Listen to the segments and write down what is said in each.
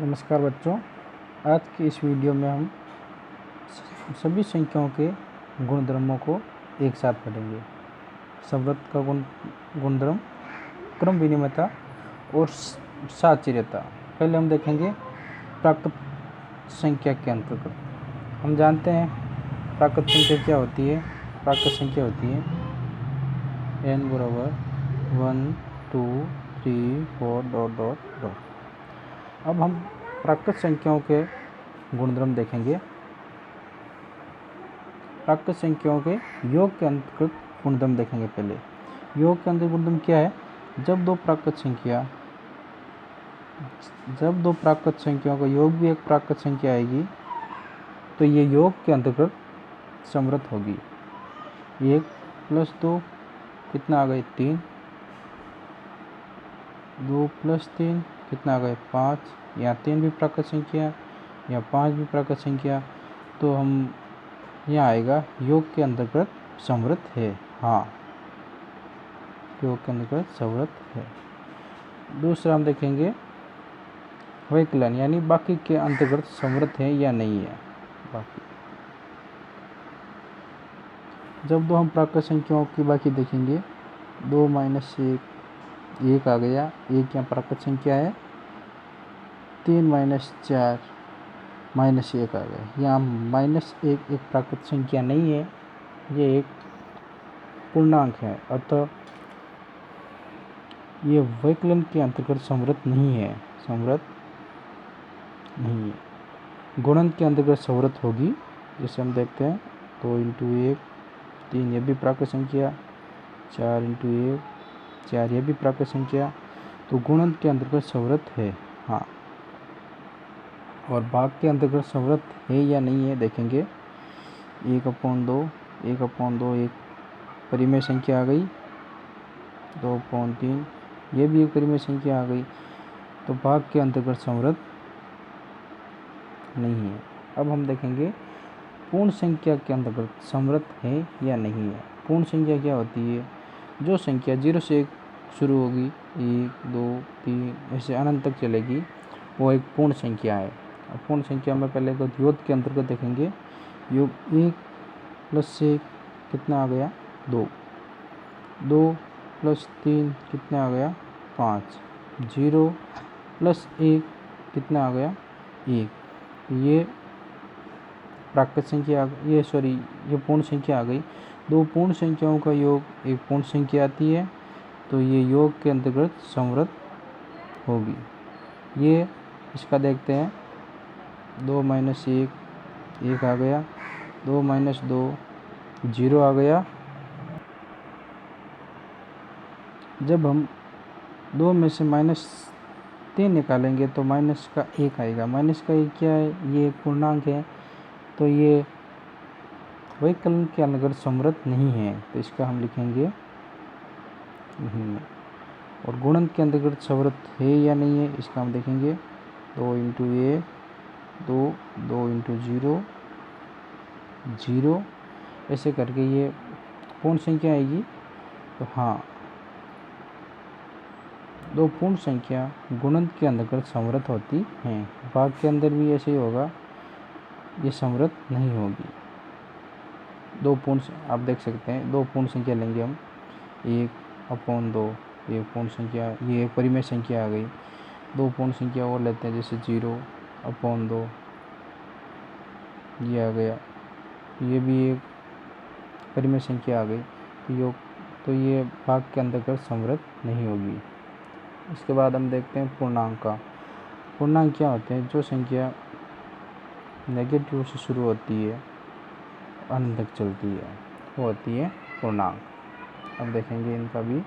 नमस्कार बच्चों, आज की इस वीडियो में हम सभी संख्याओं के गुणधर्मों को एक साथ पढ़ेंगे। संवृत का गुणधर्म, क्रम विनिमयता और साचिर्यता। पहले हम देखेंगे प्राकृत संख्या के अंतर्गत। हम जानते हैं प्राकृत संख्या क्या होती है। प्राकृत संख्या होती है n बराबर 1 2 3 4 ... अब हम प्राकृत संख्याओं के गुणधर्म देखेंगे। प्राकृत संख्याओं के योग के अंतर्गत गुणधर्म देखेंगे। पहले योग के अंतर्गत गुणधर्म क्या है? जब दो प्राकृत संख्याओं का योग भी एक प्राकृत संख्या आएगी तो ये योग के अंतर्गत समृत होगी। 1 + 2 कितना आ गए? 3। 2 + 3 कितना आ गए? 5। या 3 भी प्राकृत संख्या या 5 भी प्राकृत संख्या, तो हम यहाँ आएगा योग के अंतर्गत समृत है। हाँ, योग के अंतर्गत समृत है। दूसरा हम देखेंगे वैकलन, यानी बाकी के अंतर्गत समृत है या नहीं है। बाकी जब दो हम प्राकृत संख्याओं की बाकी देखेंगे, 2 - 1 1 आ गया। 1 यहाँ प्राकृत संख्या है। 3 - 4 -1 आ गया। यहाँ -1 एक प्राकृत संख्या नहीं है, ये एक पूर्णांक है, अतः ये वैकलन के अंतर्गत समृत नहीं है। गुणन के अंतर्गत समृत होगी। जैसे हम देखते हैं 2 × 1 3, ये भी प्राकृत संख्या। 4 × 1 4, ये भी प्राकृत संख्या। तो गुणन के अंतर्गत समृत है। हाँ, और भाग के अंतर्गत समृत है या नहीं है देखेंगे। 1/2 1/2 एक परिमेय संख्या आ गई। 2/3 ये भी एक परिमेय संख्या आ गई। तो भाग के अंतर्गत समृत नहीं है। अब हम देखेंगे पूर्ण संख्या के अंतर्गत समृत है या नहीं है। पूर्ण संख्या क्या होती है? जो संख्या 0 से 1 शुरू होगी, 1 2 3 ऐसे अनंत तक चलेगी, वो एक पूर्ण संख्या है। अब पूर्ण संख्या में पहले तो योग के अंतर्गत देखेंगे। योग 1 + 1 कितना आ गया? 2। 2 + 3 कितना आ गया? 5। 0 + 1 कितना आ गया? 1। ये प्राकृत संख्या ये पूर्ण संख्या आ गई। दो पूर्ण संख्याओं का योग एक पूर्ण संख्या आती है, तो ये योग के अंतर्गत समृत होगी। ये इसका देखते हैं। 2 - 1 1 आ गया। 2 - 2 0 आ गया। जब हम 2 में से -3 निकालेंगे तो माइनस का 1 आएगा। माइनस का 1 क्या है? ये पूर्णांक है, तो ये वैकलन के अंतर्गत समृत नहीं है, तो इसका हम लिखेंगे नहीं। और गुणन के अंतर्गत समृत है या नहीं है, इसका हम देखेंगे। 2 × 1 2 2 × 0 0 ऐसे करके ये पूर्ण संख्या आएगी। तो हाँ, दो पूर्ण संख्या गुणन के अंतर्गत समृत होती हैं। भाग के अंदर भी ऐसे ही होगा, ये समृत नहीं होगी। दो पूर्ण, आप देख सकते हैं, दो पूर्ण संख्या लेंगे हम। 1/2 ये पूर्ण संख्या, ये एक परिमेय संख्या आ गई। दो पूर्ण संख्या और लेते हैं, जैसे 0/2 ये आ गया। ये भी एक परिमेय संख्या आ गई। तो ये भाग के अंतर्गत समृत नहीं होगी। इसके बाद हम देखते हैं पूर्णांक का। पूर्णांक क्या होते हैं? जो संख्या नेगेटिव से शुरू होती है, अनंत तक चलती है, वो होती है पूर्णांक। अब देखेंगे इनका भी।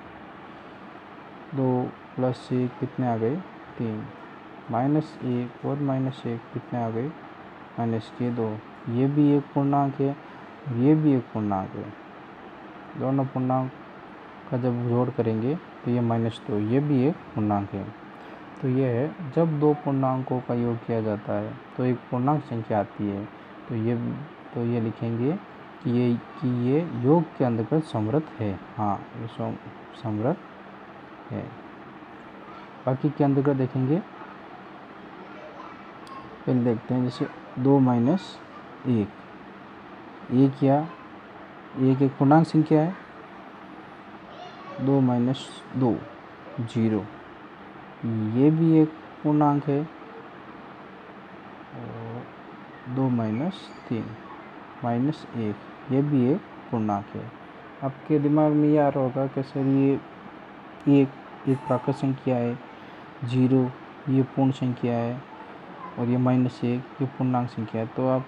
2 + 1 कितने आ गए? 3। -1 और -1 कितने आ गए? -2। ये भी एक पूर्णांक है, ये भी एक पूर्णांक है। दोनों पूर्णांक का जब जोड़ करेंगे तो ये -2, ये भी एक पूर्णांक है। तो ये है, जब दो पूर्णांकों का योग किया जाता है तो एक पूर्णांक संख्या आती है। तो ये लिखेंगे कि ये योग के अंतर्गत समृत है। हाँ, ये समृत है। बाकी के अंतर्गत देखेंगे। पहले देखते हैं, जैसे 2 माइनस 1, एक या एक पूर्णांक संख्या है। 2 माइनस 2 0, ये भी एक पूर्णांक है। और 2 माइनस 3 माइनस 1, ये भी एक पूर्णांक है। आपके दिमाग में ये आ रहा होगा कि सर ये एक प्राकृत संख्या है, 0 ये पूर्ण संख्या है, और ये -1 ये पूर्णांक संख्या है। तो आप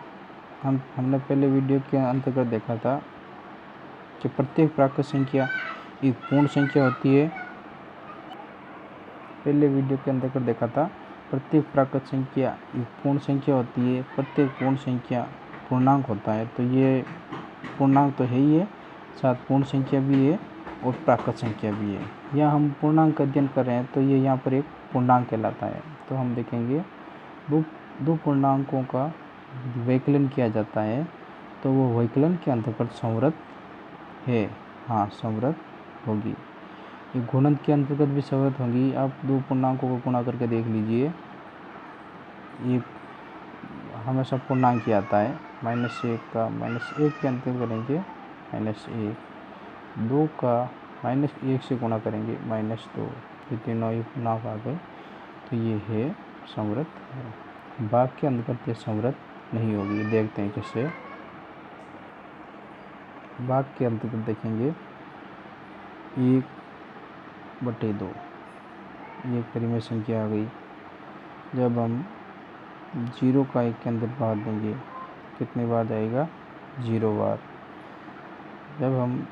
हमने पहले वीडियो के अंतर्गत देखा था कि प्रत्येक प्राकृत संख्या एक पूर्ण संख्या होती है। पहले वीडियो के अंतर्गत देखा था प्रत्येक प्राकृत संख्या एक पूर्ण संख्या होती है, प्रत्येक पूर्ण संख्या पूर्णांक होता है। तो ये पूर्णांक तो है ही है, साथ पूर्ण संख्या भी है और प्राकृत संख्या भी है। यहाँ हम पूर्णांक का अध्ययन कर रहे हैं, तो ये यहाँ पर एक पूर्णांक कहलाता है। तो हम देखेंगे दो पूर्णांकों का व्यवकलन किया जाता है, तो वो व्यवकलन के अंतर्गत संवृत है। हाँ, संवृत होगी। ये गुणन के अंतर्गत भी संवृत होगी। आप दो पूर्णांकों को गुणा करके देख लीजिए, ये हमेशा पूर्णांक ही आता है। -1 का -1 के अंतर करेंगे -1, 2 का -1 से गुणा करेंगे -2, ये तीनों ही पूर्णांक आ गए, तो ये है संवृत है। भाग के अंतर्गत ये संवृत नहीं होगी। देखते हैं कैसे। भाग के अंतर्गत देखेंगे 1/2, ये परिमेय संख्या आ गई। जब हम 0 का 1 के अंदर भाग देंगे, कितनी बार जाएगा? 0 बार। जब हम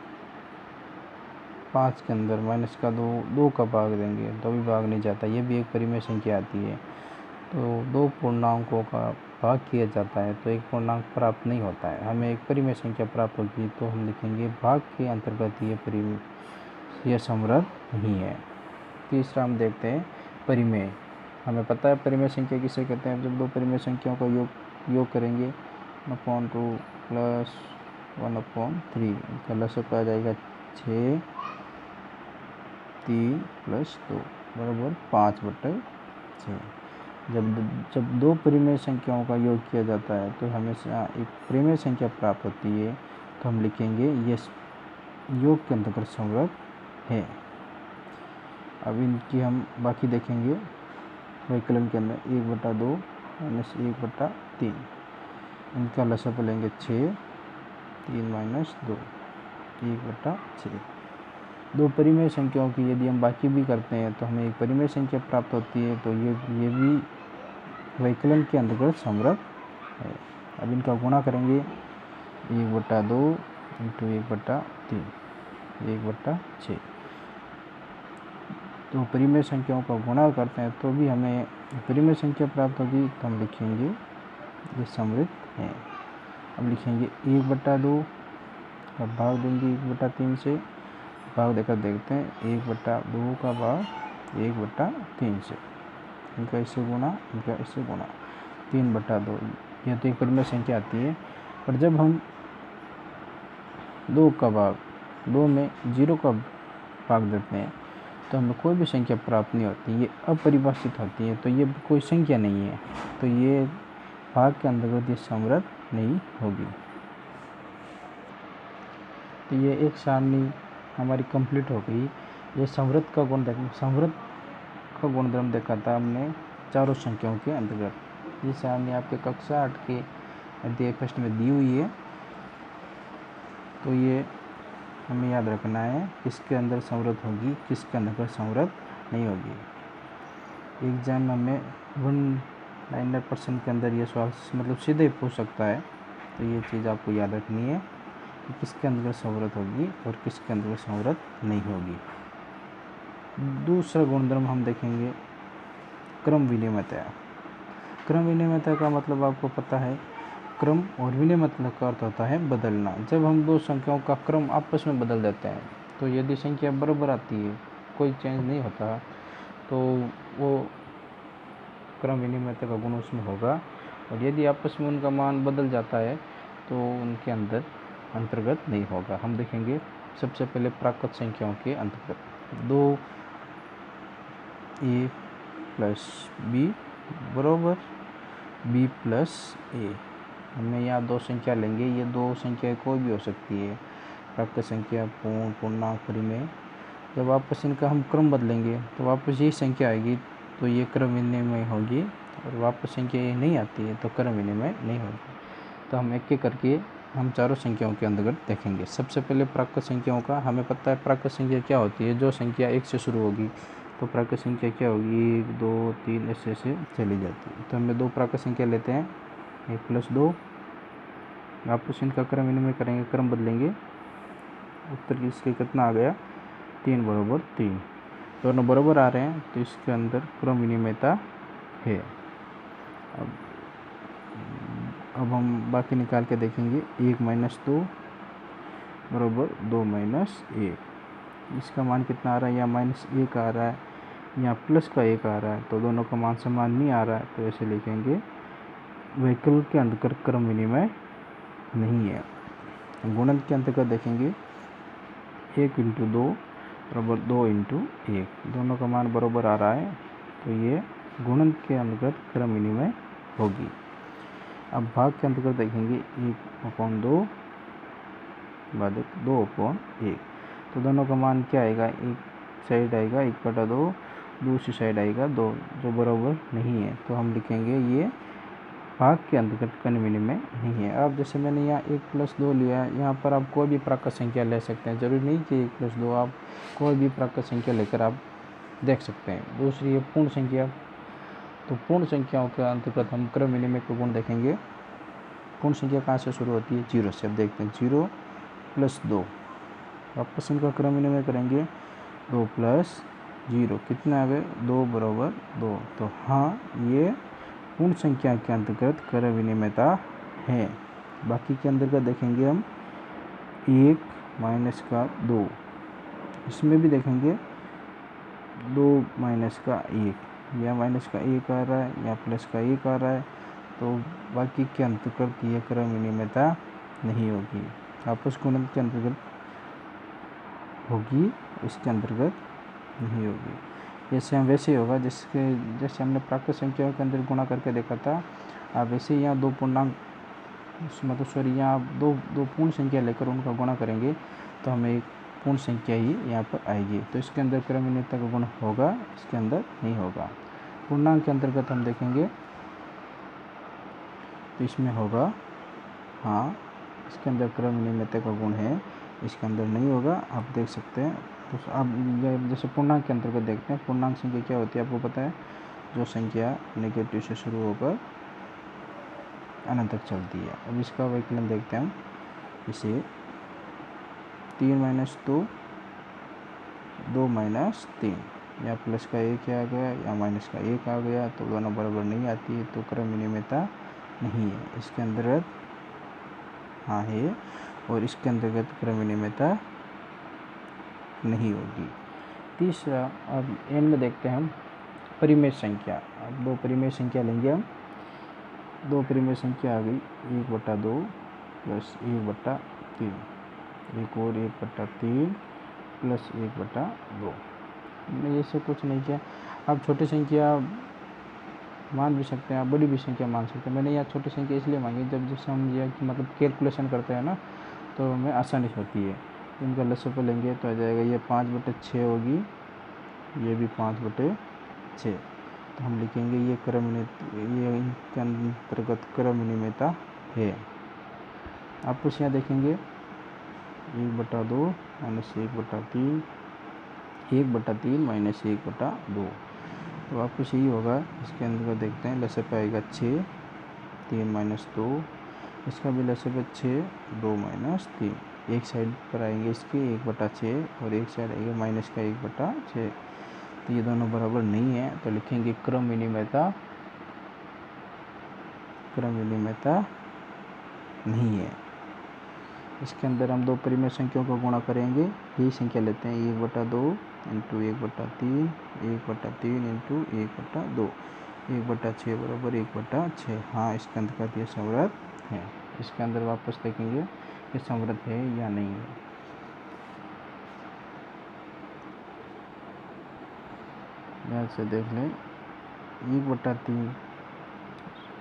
5 के अंदर -2 का भाग देंगे तो भी भाग नहीं जाता, ये भी एक परिमेय संख्या आती है। तो दो पूर्णांकों का भाग किया जाता है तो एक पूर्णांक प्राप्त नहीं होता है, हमें एक परिमेय संख्या प्राप्त होगी। तो हम लिखेंगे भाग के अंतर्गत ये संवृत नहीं है। तीसरा हम देखते हैं परिमेय। हमें पता है परिमेय संख्या किसे कहते हैं। जब दो परिमेय संख्याओं का योग करेंगे 1/2 + 1/3, इनका लसक आ जाएगा 6, 3 + 2 बराबर 5/6। जब दो परिमेय संख्याओं का योग किया जाता है तो हमेशा एक परिमेय संख्या प्राप्त होती है। तो हम लिखेंगे ये योग के अंतर्गत संवृत है। अब इनकी हम बाकी देखेंगे व्यवकलन के अंदर 1/2 - 1/3, इनका लसागु लेंगे 6, 3 - 2 1/6। दो परिमेय संख्याओं की यदि हम बाकी भी करते हैं तो हमें एक परिमेय संख्या प्राप्त होती है। तो ये भी व्यवकलन के अंतर्गत संवृत है। अब इनका गुणा करेंगे 1/2 × 1/3 1/6। तो परिमेय संख्याओं का गुणा करते हैं तो भी हमें परिमेय संख्या प्राप्त होगी। तो हम लिखेंगे ये संवृत है। अब लिखेंगे 1/2 का भाग देंगे 1/3 से, भाग देकर देखते हैं 1/2 का भाग 1/3 से, इनका इससे गुणा, इनका इससे गुणा 3/2। यह तो एक परिमेय संख्या आती है। पर जब हम 2 का भाग 2 में 0 का भाग देते हैं तो हमें कोई भी संख्या प्राप्त नहीं होती, ये अपरिभाषित होती है। तो ये कोई संख्या नहीं है, तो ये भाग के अंतर्गत ये संवृत नहीं होगी। तो ये एक सारणी हमारी कंप्लीट हो गई। ये संवृत का गुणधर्म देखा था हमने चारों संख्याओं के अंतर्गत। ये सारणी आपके कक्षा 8 के अध्याय फर्स्ट में दी हुई है। तो ये हमें याद रखना है किसके अंदर संवृत होगी, किसके अंदर संवृत नहीं होगी। एग्जाम में 199% के अंदर ये सवाल मतलब सीधे पूछ सकता है। तो ये चीज़ आपको याद रखनी है कि किसके अंदर संवृत होगी और किसके अंदर संवृत नहीं होगी। दूसरा गुणधर्म हम देखेंगे क्रम विनिमयता। क्रम विनिमयता का मतलब आपको पता है, क्रम और विनिमयता का अर्थ होता है बदलना। जब हम दो संख्याओं का क्रम आपस में बदल देते हैं, तो यदि संख्या बराबर आती है, कोई चेंज नहीं होता, तो वो क्रम विनिमयता का गुण उसमें होगा। और यदि आपस में उनका मान बदल जाता है तो उनके अंतर्गत नहीं होगा। हम देखेंगे सबसे पहले प्राकृत संख्याओं के अंतर्गत 2a + b बराबर बी प्लस ए। हमें यहाँ दो संख्या लेंगे, ये दो संख्या कोई भी हो सकती है, प्राकृत संख्या, पूर्ण, पूर्णांक, परिमेय। जब वापस इनका हम क्रम बदलेंगे तो वापस यही संख्या आएगी, तो ये क्रम विनिमय होगी, और वापस संख्या ये नहीं आती है तो क्रम विनिमय नहीं होगी। तो हम एक एक करके हम चारों संख्याओं के अंतर्गत देखेंगे। सबसे पहले प्राकृत संख्याओं का हमें पता है, प्राकृत संख्या क्या होती है, जो संख्या 1 से शुरू होगी तो प्राकृत संख्या क्या होगी, 1 2 3 ऐसे चली जाती है। तो हमें दो प्राकृत संख्या लेते हैं, 1 + 2, वापस इनका क्रम विनिमय करेंगे, क्रम बदलेंगे, उत्तर इसके कितना आ गया, 3 बराबर 3, दोनों बराबर आ रहे हैं तो इसके अंदर क्रम विनिमयता है। अब हम बाकी निकाल के देखेंगे, 1 - 2 बराबर 2 - 1, इसका मान कितना आ रहा है, या -1 आ रहा है या प्लस का 1 आ रहा है, तो दोनों का मान समान नहीं आ रहा है, तो ऐसे लिखेंगे वैकल्पिक के अंतर्गत क्रम विनिमय नहीं है। गुणन के अंतर्गत देखेंगे, 1 × 2 बराबर 2 × 1, दोनों का मान बराबर आ रहा है, तो ये गुणन के अंतर्गत क्रम विनिमय होगी। अब भाग के अंतर्गत देखेंगे, 1/2 भागित 2/1, तो दोनों का मान क्या आएगा, एक साइड आएगा 1/2, दूसरी साइड आएगा 2, जो बराबर नहीं है, तो हम लिखेंगे ये भाग के अंतर्गत क्रम विनिमय नहीं है। अब जैसे मैंने यहाँ 1 + 2 लिया, यहाँ पर आप कोई भी प्राकृत संख्या ले सकते हैं, जरूरी नहीं कि 1 + 2, आप कोई भी प्राकृत संख्या लेकर आप देख सकते हैं। दूसरी है पूर्ण संख्या, तो पूर्ण संख्याओं के अंतर्गत हम क्रम विनिमय का गुण देखेंगे। पूर्ण संख्या कहाँ से शुरू होती है, 0 से। अब देखते हैं, 0 + 2, वापस इनका क्रम विनिमय करेंगे, 2 + 0 कितना आ गए, 2 बराबर 2, तो हाँ ये पूर्ण संख्या के अंतर्गत क्रम विनिमयता है। बाकी के अंतर्गत देखेंगे हम, 1 - 2, इसमें भी देखेंगे 2 - 1, या -1 आ रहा है या +1 आ रहा है, तो बाकी के अंतर्गत ये क्रम विनिमयता नहीं होगी, आपस गुणन के अंतर्गत होगी, इसके अंतर्गत नहीं होगी। जैसे हम वैसे ही होगा जैसे हमने प्राकृत संख्याओं के अंदर गुणा करके देखा था, आप वैसे यहाँ दो पूर्णांक यहाँ आप दो पूर्ण संख्या लेकर उनका गुणा करेंगे तो हमें एक पूर्ण संख्या ही यहाँ पर आएगी, तो इसके अंदर क्रम विनिमयता का गुण होगा, इसके अंदर नहीं होगा। पूर्णांक के अंतर्गत हम देखेंगे तो इसमें होगा, हाँ इसके अंदर क्रम विनिमयता का गुण है, इसके अंदर नहीं होगा, आप देख सकते हैं। तो अब जैसे पूर्णांक के अंतर्गत देखते हैं, पूर्णांक संख्या क्या होती है आपको पता है, जो संख्या नेगेटिव से शुरू होकर अनंत तक चलती है। अब इसका विकलन देखते हैं हम, इसे 3 - 2 2 - 3, या प्लस का 1 आ गया या माइनस का 1 आ गया, तो दोनों बराबर नहीं आती है, तो क्रम विनिमयता नहीं है। इसके अंतर्गत हाँ है, और इसके अंतर्गत क्रम विनिमयता नहीं होगी। तीसरा, अब एन में देखते हैं हम परिमेय संख्या। अब दो परिमेय संख्या लेंगे हम, दो परिमेय संख्या आ गई, 1/2 + 1/3, एक और 1/3 + 1/2, हमने ये सब कुछ नहीं किया। आप छोटी संख्या मान भी सकते हैं, आप बड़ी भी संख्या मान सकते हैं। मैंने यहाँ छोटी संख्या इसलिए मांगी, जैसे हम ये मतलब कैलकुलेशन करते हैं ना, तो हमें आसानी होती है। इनका लसअप लेंगे तो आ जाएगा, ये 5/6 होगी, ये भी 5/6, तो हम लिखेंगे ये ये इनके अंतर्गत क्रम विनिमयता है। आप कुछ यहाँ देखेंगे, 1/2 - 1/3, 1/3 - 1/2, तो आपको यही होगा। इसके अंदर देखते हैं, लसअप आएगा 6, 3 - 2, इसका भी लसअप 6, 2 - 3, एक साइड पर आएंगे इसके 1/6 और एक साइड आएगा माइनस का 1/6, तो ये दोनों बराबर नहीं है, तो लिखेंगे क्रम विनिमयता नहीं है। इसके अंदर हम दो परिमेय संख्याओं को गुणा करेंगे, यही संख्या लेते हैं, 1/2 × 1/3, 1/3 × 1/2, 1/6 बराबर 1/6, हाँ इसके अंतर्गत ये समृद्ध है। इसके अंदर वापस देखेंगे ये समृद्ध है या नहीं है। ध्यान से देख लें, 1/3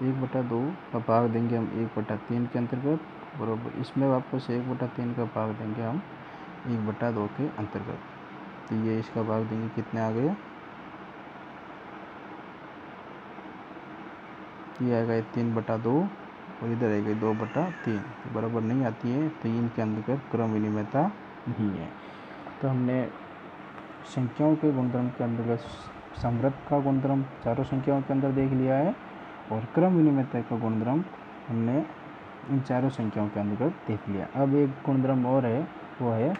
1/2 का भाग देंगे हम 1/3 के अंतर्गत, बराबर इसमें वापस 1/3 का भाग देंगे हम 1/2 के अंतर्गत। तो ये इसका भाग देंगे, कितने आ गया, ये आएगा 3/2 और इधर आएगा 2/3, बराबर नहीं आती है, तो इनके अंतर्गत क्रम विनिमयता नहीं है। तो हमने संख्याओं के गुणधर्म के अंतर्गत समृद्ध का गुणधर्म चारों संख्याओं के अंदर देख लिया है, और क्रम विनिमयता का गुणधर्म हमने इन चारों संख्याओं के अंतर्गत देख लिया। अब एक गुणधर्म और है, वो है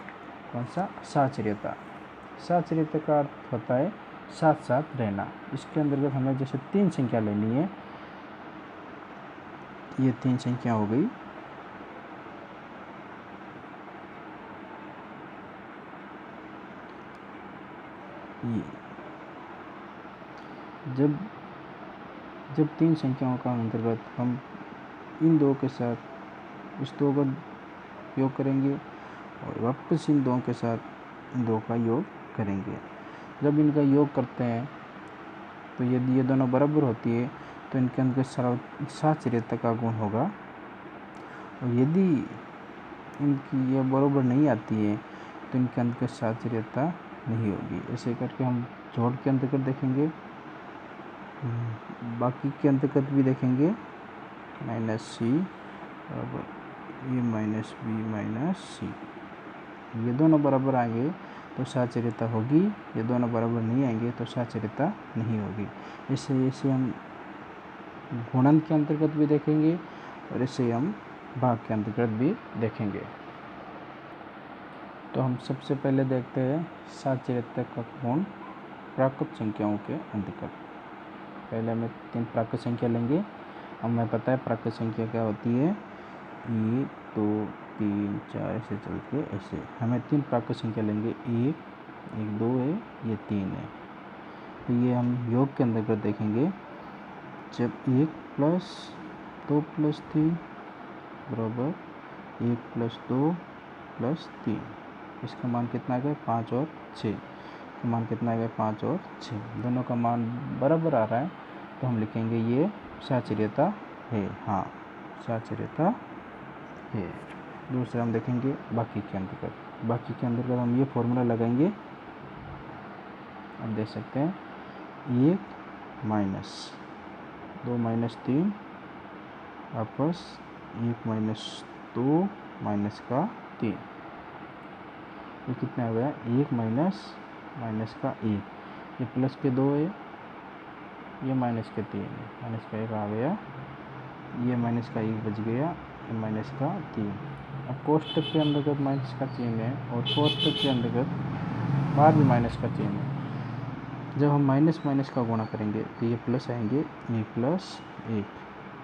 कौन सा, साचर्यता। साचर्यता का अर्थ होता है साथ साथ रहना। इसके अंतर्गत हमें जैसे 3 संख्या लेनी है, ये 3 संख्या हो गई, ये जब 3 संख्याओं का अंतर्गत हम इन दो के साथ इस दो का योग करेंगे और वापस इन दो के साथ इन दो का योग करेंगे। जब इनका योग करते हैं तो यदि ये दोनों बराबर होती है तो इनके अंदर साचर्यता का गुण होगा, और यदि इनकी ये बराबर नहीं आती है तो इनके अंदर साचर्यता नहीं होगी। ऐसे करके हम जोड़ के अंतर्गत देखेंगे, बाकी के अंतर्गत भी देखेंगे, -c बराबर ये -b -c, ये दोनों बराबर आएंगे तो साचर्यता होगी, ये दोनों बराबर नहीं आएंगे तो साचर्यता नहीं होगी। इसे हम गुणन के अंतर्गत भी देखेंगे और इसे हम भाग के अंतर्गत भी देखेंगे। तो हम सबसे पहले देखते हैं साचर्यता का गुण प्राकृत संख्याओं के अंतर्गत। पहले हमें 3 प्राकृत संख्या लेंगे। हमें पता है प्राकृत संख्या क्या होती है, 1 2 3 4 ऐसे चल के ऐसे हमें 3 प्राकृत संख्या लेंगे, 1 2 है, ये 3 है। तो ये हम योग के अंतर्गत देखेंगे, जब 1 + 2 + 3 बराबर 1 + 2 + 3, इसका मान कितना आ गया, 5 और 6, का मान कितना आ गया, 5 और 6, दोनों का मान बराबर आ रहा है, तो हम लिखेंगे ये साचर्यता है, हाँ साचर्यता है। दूसरा हम देखेंगे बाकी के अंतर्गत। बाकी के अंतर्गत हम ये फॉर्मूला लगाएंगे, हम देख सकते हैं 1 - 2 - 3 वापस 1 - 2 - 3, ये कितना हो गया, 1 माइनस का 1, ये प्लस के 2 है, ये माइनस के 3 है, माइनस का 1 आ गया, ये माइनस का 1 बच गया, ये माइनस का 3। अब कोष्टक के अंतर्गत माइनस का चिन्ह है और कोष्टक के अंतर्गत बाहर भी माइनस का चिन्ह है। जब हम माइनस माइनस का गुणा करेंगे तो ये प्लस आएंगे, 1 + 1,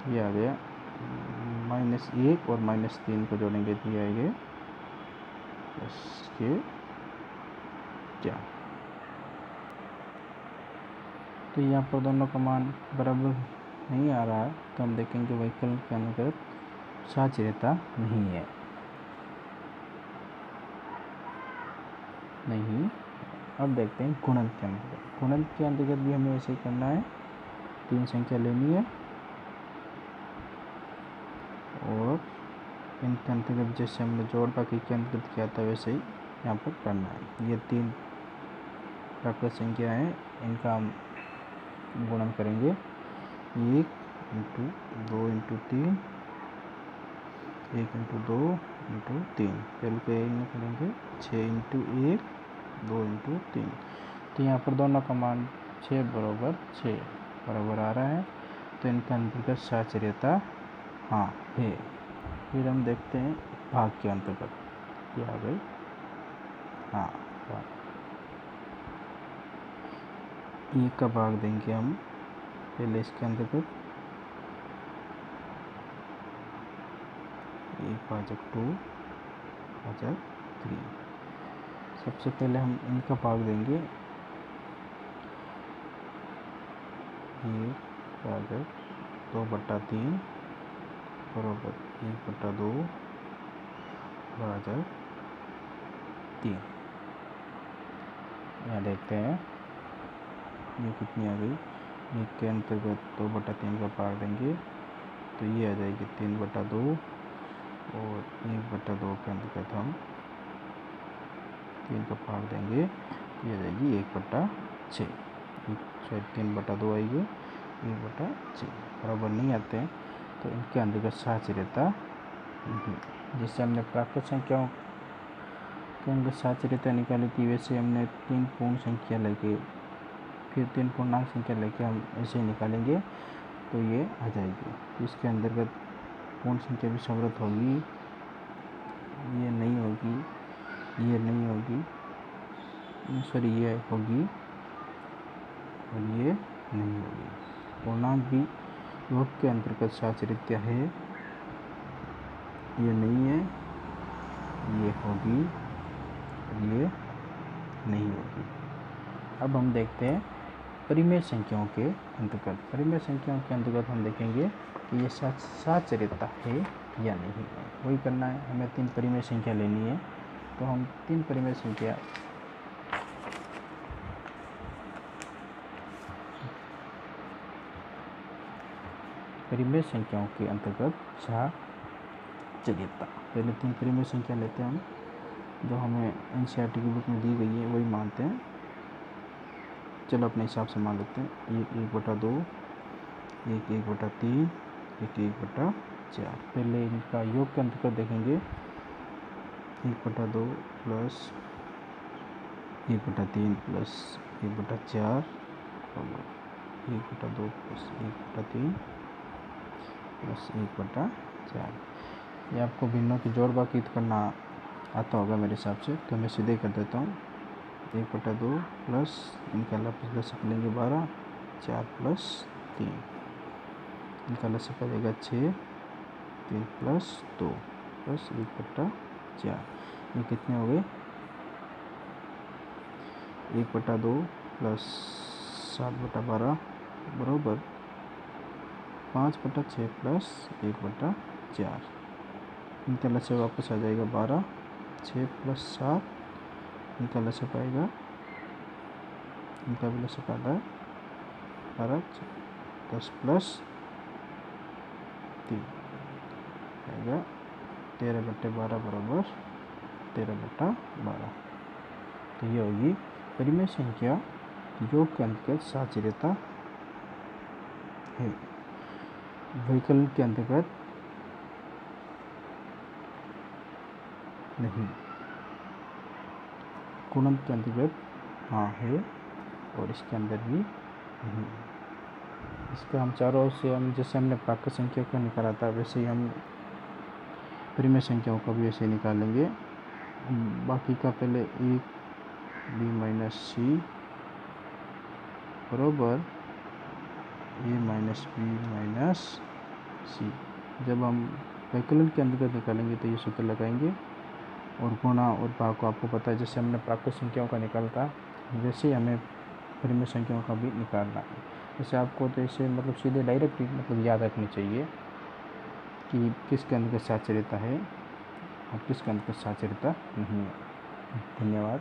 ये आ गया, -1 और -3 को जोड़ेंगे तो ये आएंगे +के 4। तो यहाँ पर दोनों का मान बराबर नहीं आ रहा है, तो हम देखेंगे वैकल्पिक के अंतर्गत साचर्यता नहीं है, नहीं। अब देखते हैं गुणन के अंतर्गत। गुणन के अंतर्गत भी हमें ऐसे ही करना है, 3 संख्या लेनी है और इनके अंतर्गत जैसे हमने जोड़ बाकी के अंतर्गत किया था वैसे ही यहाँ पर करना है। ये 3 प्राकृत संख्या है, इनका हम गुणन करेंगे, 1 × 2 × 3, 1 × 2 × 3, पहले के करेंगे 6 × 1 2 × 3, तो यहाँ पर दोनों का मान 6 बराबर 6 बराबर आ रहा है, तो इनका अंतर्गत साचर्यता हाँ है। फिर हम देखते हैं भाग के अंतर्गत, ये आ गई हाँ भाग, 1 का भाग देंगे हम पहले इसके अंतर्गत, 1/2/3। सबसे पहले हम इनका भाग देंगे, 1/2/3 बराबर 1/2/3। यहाँ देखते हैं ये कितनी आ गई, 1 के अंतर्गत 2/3 का भाग देंगे तो ये आ जाएगी 3/2 और 1/2 के अंतर्गत हम 3 का भाग देंगे तो ये आ जाएगी 1/6। 3/2 आएगी 1/6 बराबर नहीं आते हैं तो इनके अंतर्गत साचर्यता नहीं। जिससे हमने प्राकृत संख्याओं के अंदर साचर्यता निकाली थी वैसे हमने 3 पूर्ण संख्या लेके फिर 3 पूर्णांक संख्या लेके हम ऐसे निकालेंगे तो ये आ जाएगी। इसके अंतर्गत पूर्ण संख्या भी समृद्ध होगी, ये नहीं होगी, ये नहीं होगी, सॉरी ये होगी और ये नहीं होगी। पूर्णांक भी योग के अंतर्गत साचर्यता है, ये नहीं है, ये होगी और ये नहीं होगी। अब हम देखते हैं परिमेय संख्याओं के अंतर्गत। परिमेय संख्याओं के अंतर्गत हम देखेंगे कि ये साचर्यता है या नहीं है। वही करना है, हमें 3 परिमेय संख्या लेनी है तो हम 3 परिमेय संख्या परिमेय संख्याओं के अंतर्गत साचर्यता पहले 3 परिमेय संख्या लेते हैं हम जो हमें एनसीईआरटी की बुक में दी गई है वही मानते हैं। चलो अपने हिसाब से मान लेते हैं 1/2, 1/3, 1/4। पहले इनका योग के अंतर्गत देखेंगे 1/2 प्लस 1/3 प्लस 1/4 और 1/2 प्लस 1/3 प्लस 1/4। ये आपको भिन्नों की जोड़ बाकी करना आता होगा मेरे हिसाब से, तो मैं सीधे कर देता हूँ। 1/2 प्लस इनका लसअ लेंगे 12, 4 प्लस 3 इनका लसअ पड़ेगा 6, 3 प्लस 2 प्लस 1/4। ये कितने हो गए 1/2 प्लस 7/12 बराबर 5/6 प्लस 1/4। इनका लसअ वापस आ जाएगा 12, 6 प्लस 7 इनका लसअ पाएगा, इनका भी लसअ आता है 12, 10 प्लस 3 आएगा 13/12 बराबर 13/12। तो ये होगी परिमेय संख्या योग के अंतर्गत साचर्यता है। वैकल्पिक के अंतर्गत नहीं, गुणक के अंतर्गत हाँ है और इसके अंदर भी नहीं। इसका हम चारों ओर से हम जैसे हमने प्राकृत संख्या को निकाला था वैसे ही हम परिमेय संख्याओं का भी ऐसे निकालेंगे। बाकी का पहले 1b माइनस सी बराबर a माइनस बी माइनस सी। जब हम वैकलन के अंतर्गत निकालेंगे तो ये सूत्र लगाएंगे और गुणा और भाग को आपको पता है जैसे हमने प्राकृत संख्याओं का निकाला था वैसे ही हमें परिमेय संख्याओं का भी निकालना है। जैसे आपको तो इसे मतलब सीधे डायरेक्ट मतलब याद रखनी चाहिए कि किसके अंतर्गत साचर्यता है और किसके अंतर्गत साचर्यता नहीं है। धन्यवाद।